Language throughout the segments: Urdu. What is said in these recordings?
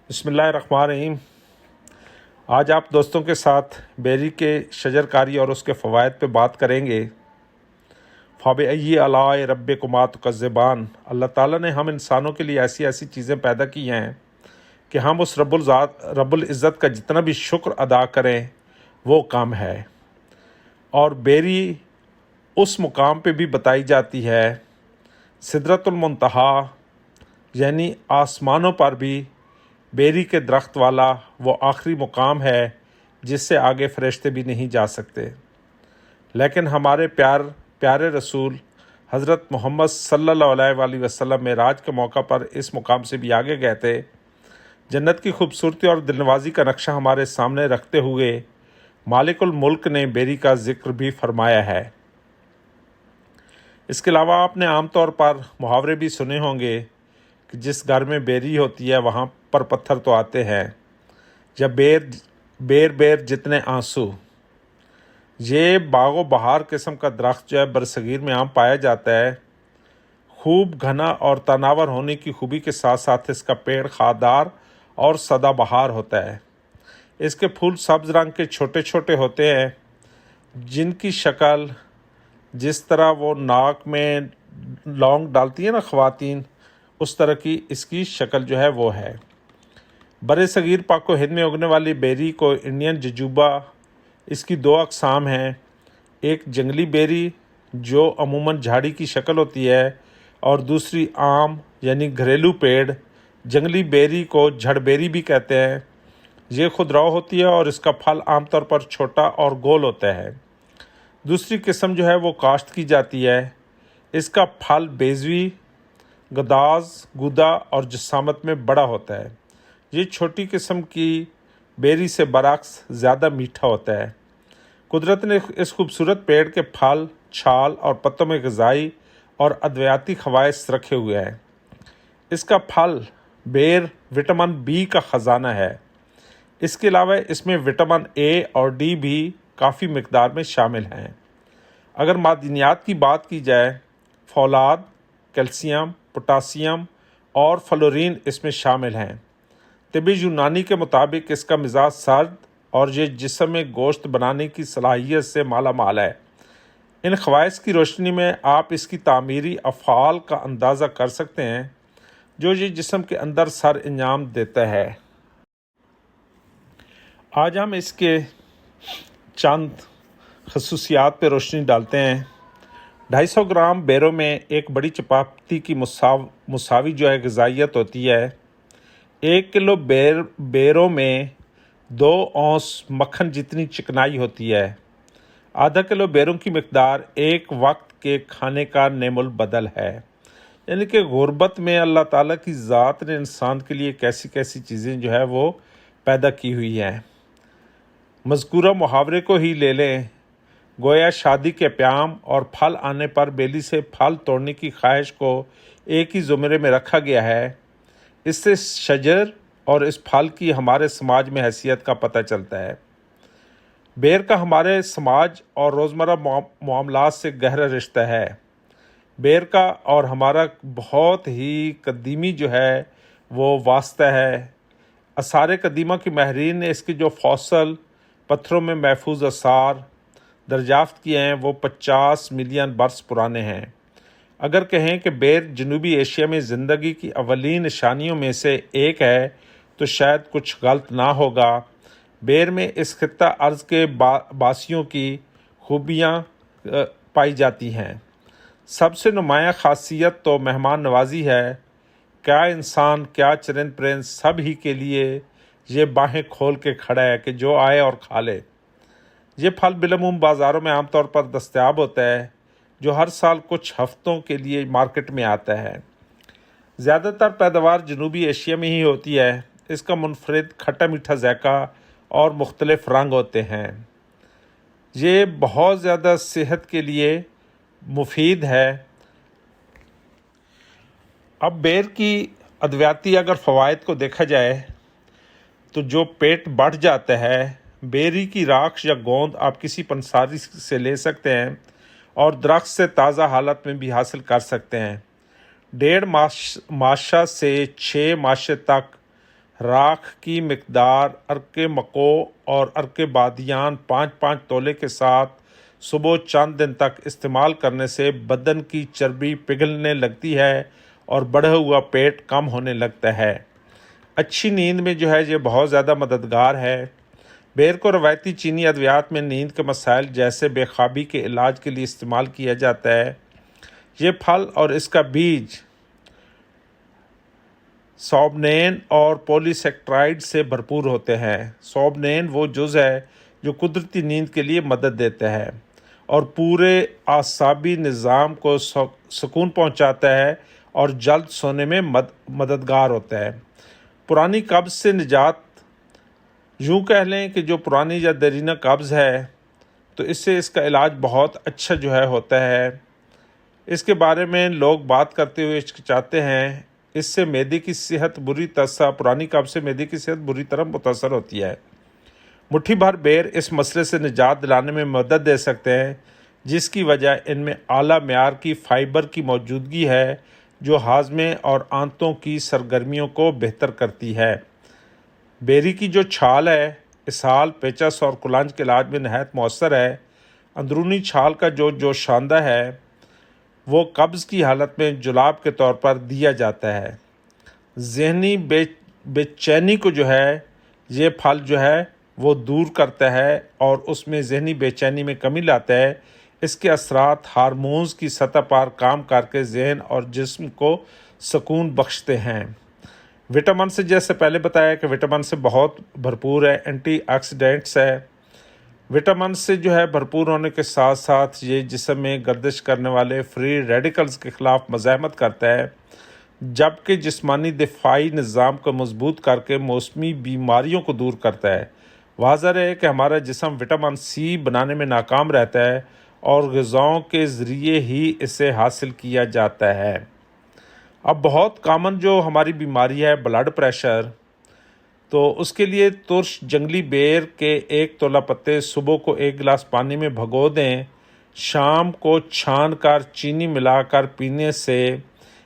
بسم اللہ الرحمن الرحیم۔ آج آپ دوستوں کے ساتھ بیری کے شجر کاری اور اس کے فوائد پہ بات کریں گے۔ فَبِأَيِّ آلَاءِ رَبِّكُمَا تُكَذِّبَانِ۔ اللہ تعالیٰ نے ہم انسانوں کے لیے ایسی چیزیں پیدا کی ہیں کہ ہم اس رب العزت کا جتنا بھی شکر ادا کریں وہ کم ہے۔ اور بیری اس مقام پہ بھی بتائی جاتی ہے، سدرۃ المنتہا، یعنی آسمانوں پر بھی بیری کے درخت والا وہ آخری مقام ہے جس سے آگے فرشتے بھی نہیں جا سکتے۔ لیکن ہمارے پیارے رسول حضرت محمد صلی اللہ علیہ وآلہ وسلم معراج کے موقع پر اس مقام سے بھی آگے گئے تھے۔ جنت کی خوبصورتی اور دلنوازی کا نقشہ ہمارے سامنے رکھتے ہوئے مالک الملک نے بیری کا ذکر بھی فرمایا ہے۔ اس کے علاوہ آپ نے عام طور پر محاورے بھی سنے ہوں گے کہ جس گھر میں بیری ہوتی ہے وہاں پر پتھر تو آتے ہیں، یا بیر جتنے آنسو۔ یہ باغ و بہار قسم کا درخت جو ہے برصغیر میں عام پایا جاتا ہے۔ خوب گھنا اور تناور ہونے کی خوبی کے ساتھ ساتھ اس کا پیڑ خاردار اور سدا بہار ہوتا ہے۔ اس کے پھول سبز رنگ کے چھوٹے چھوٹے ہوتے ہیں، جن کی شکل جس طرح وہ ناک میں لونگ ڈالتی ہے نا خواتین، اس طرح کی اس کی شکل جو ہے وہ ہے۔ برِ صغیر پاک و ہند میں اگنے والی بیری کو انڈین ججوبا، اس کی دو اقسام ہیں، ایک جنگلی بیری جو عموماً جھاڑی کی شکل ہوتی ہے، اور دوسری عام یعنی گھریلو پیڑ جنگلی بیری کو جھڑ بیری بھی کہتے ہیں۔ یہ خودرو ہوتی ہے اور اس کا پھل عام طور پر چھوٹا اور گول ہوتا ہے۔ دوسری قسم جو ہے وہ کاشت کی جاتی ہے۔ اس کا پھل بیضوی، گودا اور جسامت میں بڑا ہوتا ہے۔ یہ چھوٹی قسم کی بیری سے برعکس زیادہ میٹھا ہوتا ہے۔ قدرت نے اس خوبصورت پیڑ کے پھل، چھال اور پتوں میں غذائی اور ادویاتی خواص رکھے ہوئے ہیں۔ اس کا پھل بیر وٹامن بی کا خزانہ ہے۔ اس کے علاوہ اس میں وٹامن اے اور ڈی بھی کافی مقدار میں شامل ہیں۔ اگر معدنیات کی بات کی جائے، فولاد، کیلشیم، پوٹاسیم اور فلورین اس میں شامل ہیں۔ طب یونانی کے مطابق اس کا مزاج سرد اور یہ جسم میں گوشت بنانے کی صلاحیت سے مالا مال ہے۔ ان خواص کی روشنی میں آپ اس کی تعمیری افعال کا اندازہ کر سکتے ہیں جو یہ جسم کے اندر سر انجام دیتا ہے۔ آج ہم اس کے چند خصوصیات پہ روشنی ڈالتے ہیں۔ 250 گرام بیروں میں ایک بڑی چپاتی کی مساوی جو ہے غذائیت ہوتی ہے۔ 1 کلو بیروں میں 2 اونس مکھن جتنی چکنائی ہوتی ہے۔ ½ کلو بیروں کی مقدار ایک وقت کے کھانے کا نعم البدل ہے۔ یعنی کہ غربت میں اللہ تعالیٰ کی ذات نے انسان کے لیے کیسی چیزیں جو ہے وہ پیدا کی ہوئی ہیں۔ مذکورہ محاورے کو ہی لے لیں، گویا شادی کے پیام اور پھل آنے پر بیلی سے پھل توڑنے کی خواہش کو ایک ہی زمرے میں رکھا گیا ہے۔ اس سے شجر اور اس پھل کی ہمارے سماج میں حیثیت کا پتہ چلتا ہے۔ بیر کا ہمارے سماج اور روزمرہ معاملات سے گہرا رشتہ ہے۔ بیر کا اور ہمارا بہت ہی قدیمی جو ہے وہ واسطہ ہے۔ آثار قدیمہ کی ماہرین نے اس کے جو فوسل پتھروں میں محفوظ آثار دریافت کیے ہیں وہ 50 ملین برس پرانے ہیں۔ اگر کہیں کہ بیر جنوبی ایشیا میں زندگی کی اولین نشانیوں میں سے ایک ہے تو شاید کچھ غلط نہ ہوگا۔ بیر میں اس خطہ ارض کے باسیوں کی خوبیاں پائی جاتی ہیں۔ سب سے نمایاں خاصیت تو مہمان نوازی ہے۔ کیا انسان، کیا چرند پرند، سب ہی کے لیے یہ باہیں کھول کے کھڑا ہے کہ جو آئے اور کھا لے۔ یہ پھل بالعموم بازاروں میں عام طور پر دستیاب ہوتا ہے، جو ہر سال کچھ ہفتوں کے لیے مارکیٹ میں آتا ہے۔ زیادہ تر پیداوار جنوبی ایشیا میں ہی ہوتی ہے۔ اس کا منفرد کھٹا میٹھا ذائقہ اور مختلف رنگ ہوتے ہیں۔ یہ بہت زیادہ صحت کے لیے مفید ہے۔ اب بیر کی ادویاتی اگر فوائد کو دیکھا جائے تو جو پیٹ بڑھ جاتا ہے، بیری کی راکھ یا گوند آپ کسی پنساری سے لے سکتے ہیں اور درخت سے تازہ حالت میں بھی حاصل کر سکتے ہیں۔ 1.5 ماشا سے 6 ماشے تک راکھ کی مقدار عرق مکو اور عرق بادیان 5-5 تولے کے ساتھ صبح چند دن تک استعمال کرنے سے بدن کی چربی پگھلنے لگتی ہے اور بڑھا ہوا پیٹ کم ہونے لگتا ہے۔ اچھی نیند میں جو ہے یہ بہت زیادہ مددگار ہے۔ بیر کو روایتی چینی ادویات میں نیند کے مسائل جیسے بے خوابی کے علاج کے لیے استعمال کیا جاتا ہے۔ یہ پھل اور اس کا بیج سوبنین اور پولی سیکٹرائڈ سے بھرپور ہوتے ہیں۔ سوبنین وہ جز ہے جو قدرتی نیند کے لیے مدد دیتا ہے اور پورے اعصابی نظام کو سکون پہنچاتا ہے اور جلد سونے میں مددگار ہوتا ہے۔ پرانی قبض سے نجات، یوں کہہ لیں کہ جو پرانی یا دیرینہ قبض ہے تو اس سے اس کا علاج بہت اچھا جو ہے ہوتا ہے۔ اس کے بارے میں لوگ بات کرتے ہوئے ہچکچاتے ہیں۔ اس سے معدے کی صحت پرانی قبض سے معدے کی صحت بری طرح متاثر ہوتی ہے۔ مٹھی بھر بیر اس مسئلے سے نجات دلانے میں مدد دے سکتے ہیں، جس کی وجہ ان میں اعلیٰ معیار کی فائبر کی موجودگی ہے جو ہاضمے اور آنتوں کی سرگرمیوں کو بہتر کرتی ہے۔ بیری کی جو چھال ہے اسہال، پیچس اور کلانج کے علاج میں نہایت مؤثر ہے۔ اندرونی چھال کا جو جوشاندہ ہے وہ قبض کی حالت میں جلاب کے طور پر دیا جاتا ہے۔ ذہنی بے چینی کو جو ہے یہ پھل جو ہے وہ دور کرتا ہے اور اس میں ذہنی بے چینی میں کمی لاتا ہے۔ اس کے اثرات ہارمونز کی سطح پر کام کر کے ذہن اور جسم کو سکون بخشتے ہیں۔ وٹامن سے جیسے پہلے بتایا کہ وٹامن سے بہت بھرپور ہے، اینٹی آکسیڈنٹس ہے۔ وٹامن سے جو ہے بھرپور ہونے کے ساتھ ساتھ یہ جسم میں گردش کرنے والے فری ریڈیکلز کے خلاف مزاحمت کرتا ہے، جبکہ جسمانی دفاعی نظام کو مضبوط کر کے موسمی بیماریوں کو دور کرتا ہے۔ واضح ہے کہ ہمارا جسم وٹامن سی بنانے میں ناکام رہتا ہے اور غذاؤں کے ذریعے ہی اسے حاصل کیا جاتا ہے۔ اب بہت کامن جو ہماری بیماری ہے بلڈ پریشر، تو اس کے لیے ترش جنگلی بیر کے 1 تولہ پتے صبح کو 1 گلاس پانی میں بھگو دیں، شام کو چھان کر چینی ملا کر پینے سے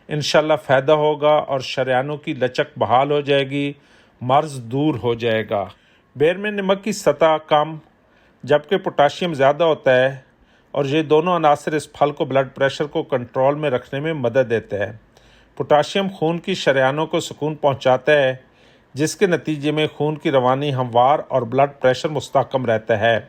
انشاءاللہ فائدہ ہوگا اور شریانوں کی لچک بحال ہو جائے گی، مرض دور ہو جائے گا۔ بیر میں نمک کی سطح کم جبکہ پوٹاشیم زیادہ ہوتا ہے اور یہ دونوں عناصر اس پھل کو بلڈ پریشر کو کنٹرول میں رکھنے میں مدد دیتے ہیں۔ پوٹاشیم خون کی شریانوں کو سکون پہنچاتا ہے، جس کے نتیجے میں خون کی روانی ہموار اور بلڈ پریشر مستحکم رہتا ہے۔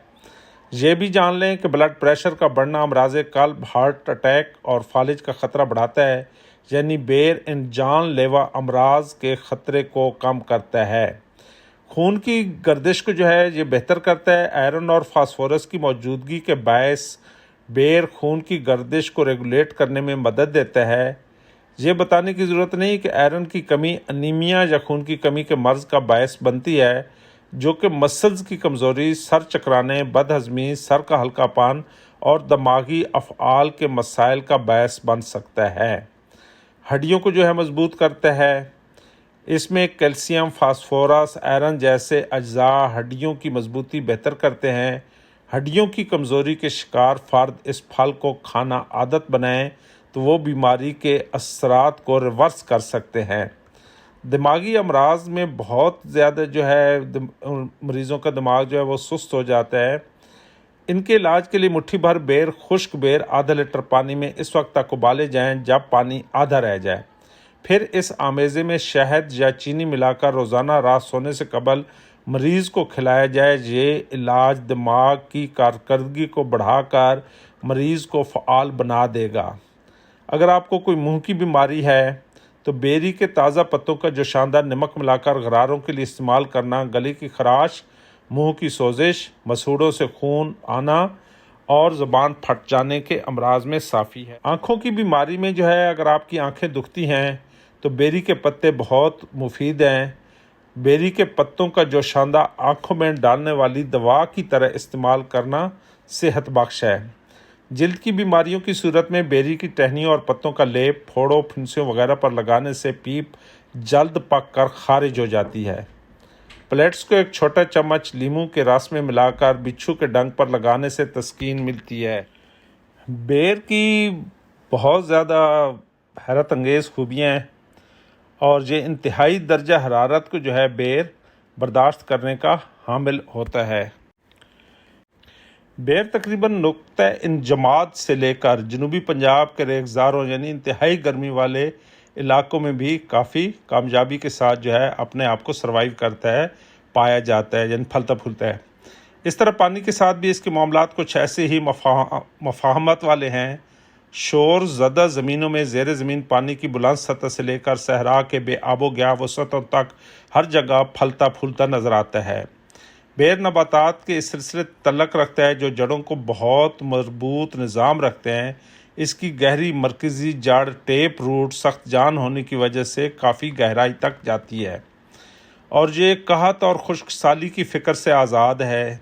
یہ بھی جان لیں کہ بلڈ پریشر کا بڑھنا امراض قلب، ہارٹ اٹیک اور فالج کا خطرہ بڑھاتا ہے، یعنی بیر ان جان لیوا امراض کے خطرے کو کم کرتا ہے۔ خون کی گردش کو جو ہے یہ بہتر کرتا ہے۔ آئرن اور فاسفورس کی موجودگی کے باعث بیر خون کی گردش کو ریگولیٹ کرنے میں مدد دیتا ہے۔ یہ بتانے کی ضرورت نہیں کہ آئرن کی کمی انیمیا یا خون کی کمی کے مرض کا باعث بنتی ہے، جو کہ مسلز کی کمزوری، سر چکرانے، بد ہضمی، سر کا ہلکا پن اور دماغی افعال کے مسائل کا باعث بن سکتا ہے۔ ہڈیوں کو جو ہے مضبوط کرتا ہے۔ اس میں کیلشیم، فاسفورس، آئرن جیسے اجزاء ہڈیوں کی مضبوطی بہتر کرتے ہیں۔ ہڈیوں کی کمزوری کے شکار فرد اس پھل کو کھانا عادت بنائیں تو وہ بیماری کے اثرات کو ریورس کر سکتے ہیں۔ دماغی امراض میں بہت زیادہ جو ہے مریضوں کا دماغ جو ہے وہ سست ہو جاتا ہے۔ ان کے علاج کے لیے مٹھی بھر بیر، خشک بیر ½ لیٹر پانی میں اس وقت تک ابالے جائیں جب پانی آدھا رہ جائے، پھر اس آمیزے میں شہد یا چینی ملا کر روزانہ رات سونے سے قبل مریض کو کھلایا جائے۔ یہ علاج دماغ کی کارکردگی کو بڑھا کر مریض کو فعال بنا دے گا۔ اگر آپ کو کوئی منہ کی بیماری ہے تو بیری کے تازہ پتوں کا جو شاندار نمک ملا کر غراروں کے لیے استعمال کرنا گلے کی خراش، منہ کی سوزش، مسوڑوں سے خون آنا اور زبان پھٹ جانے کے امراض میں صافی ہے۔ آنکھوں کی بیماری میں جو ہے اگر آپ کی آنکھیں دکھتی ہیں تو بیری کے پتے بہت مفید ہیں۔ بیری کے پتوں کا جو شاندار آنکھوں میں ڈالنے والی دوا کی طرح استعمال کرنا صحت بخش ہے۔ جلد کی بیماریوں کی صورت میں بیری کی ٹہنیوں اور پتوں کا لیپ پھوڑوں، پھنسیوں وغیرہ پر لگانے سے پیپ جلد پک کر خارج ہو جاتی ہے۔ پلیٹس کو 1 چھوٹا چمچ لیموں کے رس میں ملا کر بچھو کے ڈنک پر لگانے سے تسکین ملتی ہے۔ بیر کی بہت زیادہ حیرت انگیز خوبیاں ہیں اور یہ انتہائی درجہ حرارت کو جو ہے بیر برداشت کرنے کا حامل ہوتا ہے۔ بیر تقریباً نقطہ انجماد سے لے کر جنوبی پنجاب کے ریگزاروں یعنی انتہائی گرمی والے علاقوں میں بھی کافی کامیابی کے ساتھ جو ہے اپنے آپ کو سروائیو کرتا ہے، پایا جاتا ہے، یعنی پھلتا پھولتا ہے۔ اس طرح پانی کے ساتھ بھی اس کے معاملات کچھ ایسے ہی مفاہمت والے ہیں۔ شور زدہ زمینوں میں زیر زمین پانی کی بلند سطح سے لے کر صحرا کے بے آب و گیا وسعتوں تک ہر جگہ پھلتا پھولتا نظر آتا ہے۔ بیر نباتات کے اس سلسلے تعلق رکھتا ہے جو جڑوں کو بہت مربوط نظام رکھتے ہیں۔ اس کی گہری مرکزی جڑ ٹیپ روٹ سخت جان ہونے کی وجہ سے کافی گہرائی تک جاتی ہے، اور یہ قحط اور خشک سالی کی فکر سے آزاد ہے،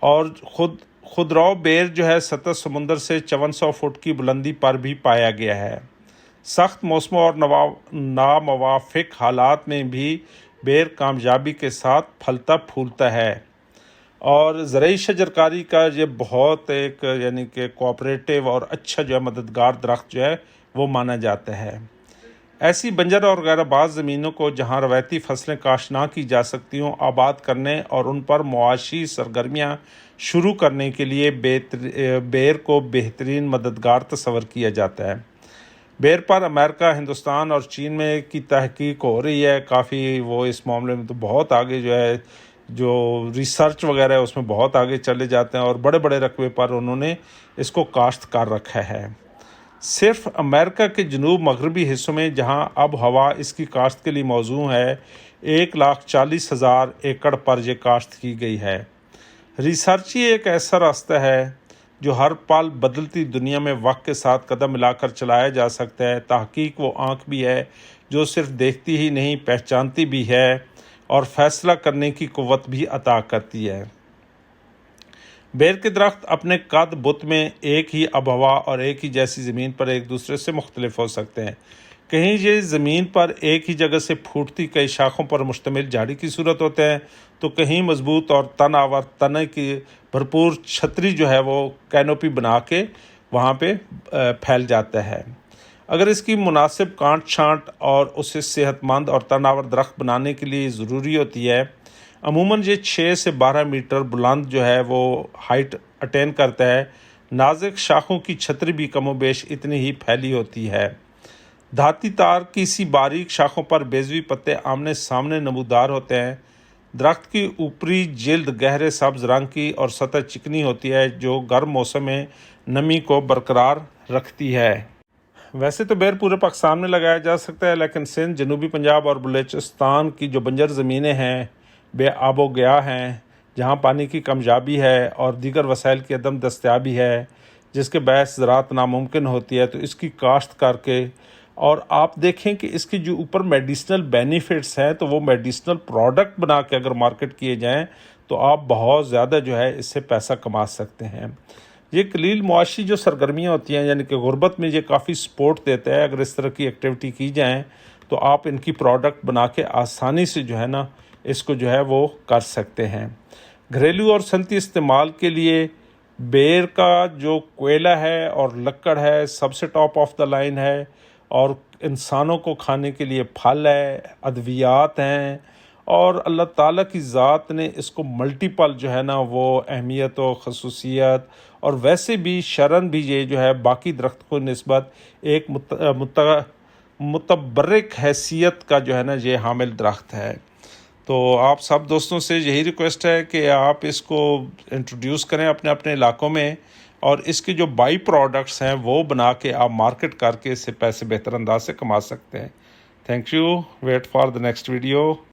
اور خودرو بیر جو ہے سطح سمندر سے 5400 فٹ کی بلندی پر بھی پایا گیا ہے۔ سخت موسموں اور ناموافق حالات میں بھی بیر کامیابی کے ساتھ پھلتا پھولتا ہے، اور زرعی شجرکاری کا یہ بہت ایک یعنی کہ کوآپریٹو اور اچھا جو ہے مددگار درخت جو ہے وہ مانا جاتا ہے۔ ایسی بنجر اور غیر آباد زمینوں کو جہاں روایتی فصلیں کاشت نہ کی جا سکتی ہوں، آباد کرنے اور ان پر معاشی سرگرمیاں شروع کرنے کے لیے بیر کو بہترین مددگار تصور کیا جاتا ہے۔ بیر پر امریکہ، ہندوستان اور چین میں کی تحقیق ہو رہی ہے، کافی وہ اس معاملے میں تو بہت آگے جو ہے، جو ریسرچ وغیرہ ہے اس میں بہت آگے چلے جاتے ہیں، اور بڑے بڑے رقبے پر انہوں نے اس کو کاشت کر رکھا ہے۔ صرف امریکہ کے جنوب مغربی حصوں میں جہاں اب ہوا اس کی کاشت کے لیے موزوں ہے، 1,40,000 ایکڑ پر یہ کاشت کی گئی ہے۔ ریسرچ ہی ایک ایسا راستہ ہے جو ہر پل بدلتی دنیا میں وقت کے ساتھ قدم ملا کر چلایا جا سکتا ہے۔ تحقیق وہ آنکھ بھی ہے جو صرف دیکھتی ہی نہیں، پہچانتی بھی ہے اور فیصلہ کرنے کی قوت بھی عطا کرتی ہے۔ بیر کے درخت اپنے قد بت میں ایک ہی آب و ہوا اور ایک ہی جیسی زمین پر ایک دوسرے سے مختلف ہو سکتے ہیں۔ کہیں یہ زمین پر ایک ہی جگہ سے پھوٹتی کئی شاخوں پر مشتمل جھاڑی کی صورت ہوتے ہیں، تو کہیں مضبوط اور تن آور تنے کی بھرپور چھتری جو ہے وہ کینوپی بنا کے وہاں پہ پھیل جاتا ہے۔ اگر اس کی مناسب کانٹ چھانٹ اور اسے صحت مند اور تن آور درخت بنانے کے لیے ضروری ہوتی ہے۔ عموماً یہ 6 سے 12 میٹر بلند جو ہے وہ ہائٹ اٹین کرتا ہے۔ نازک شاخوں کی چھتری بھی کم و بیش اتنی ہی پھیلی ہوتی ہے۔ دھاتی تار کی سی باریک شاخوں پر بیضوی پتے آمنے سامنے نمودار ہوتے ہیں۔ درخت کی اوپری جلد گہرے سبز رنگ کی اور سطح چکنی ہوتی ہے جو گرم موسم میں نمی کو برقرار رکھتی ہے۔ ویسے تو بیر پورے پاکستان میں لگایا جا سکتا ہے، لیکن سندھ، جنوبی پنجاب اور بلوچستان کی جو بنجر زمینیں ہیں، بے آب و گیا ہیں، جہاں پانی کی کمزابی ہے اور دیگر وسائل کی عدم دستیابی ہے، جس کے باعث زراعت ناممکن ہوتی ہے، تو اس کی کاشت کر کے، اور آپ دیکھیں کہ اس کے جو اوپر میڈیسنل بینیفٹس ہیں، تو وہ میڈیسنل پروڈکٹ بنا کے اگر مارکیٹ کیے جائیں تو آپ بہت زیادہ جو ہے اس سے پیسہ کما سکتے ہیں۔ یہ قلیل معاشی جو سرگرمیاں ہوتی ہیں، یعنی کہ غربت میں یہ کافی سپورٹ دیتا ہے۔ اگر اس طرح کی ایکٹیویٹی کی جائیں تو آپ ان کی پروڈکٹ بنا کے آسانی سے جو ہے نا اس کو جو ہے وہ کر سکتے ہیں۔ گھریلو اور صنعتی استعمال کے لیے بیر کا جو کوئلہ ہے اور لکڑ ہے سب سے ٹاپ آف دا لائن ہے، اور انسانوں کو کھانے کے لیے پھل ہے، ادویات ہیں، اور اللہ تعالیٰ کی ذات نے اس کو ملٹیپل جو ہے نا وہ اہمیت و خصوصیت، اور ویسے بھی شرعاً بھی یہ جو ہے باقی درخت کو نسبت ایک متبرک حیثیت کا جو ہے نا یہ حامل درخت ہے۔ تو آپ سب دوستوں سے یہی ریکویسٹ ہے کہ آپ اس کو انٹروڈیوس کریں اپنے اپنے علاقوں میں، اور اس کے جو بائی پروڈکٹس ہیں وہ بنا کے آپ مارکیٹ کر کے اس سے پیسے بہتر انداز سے کما سکتے ہیں۔ Thank you, wait for the next video.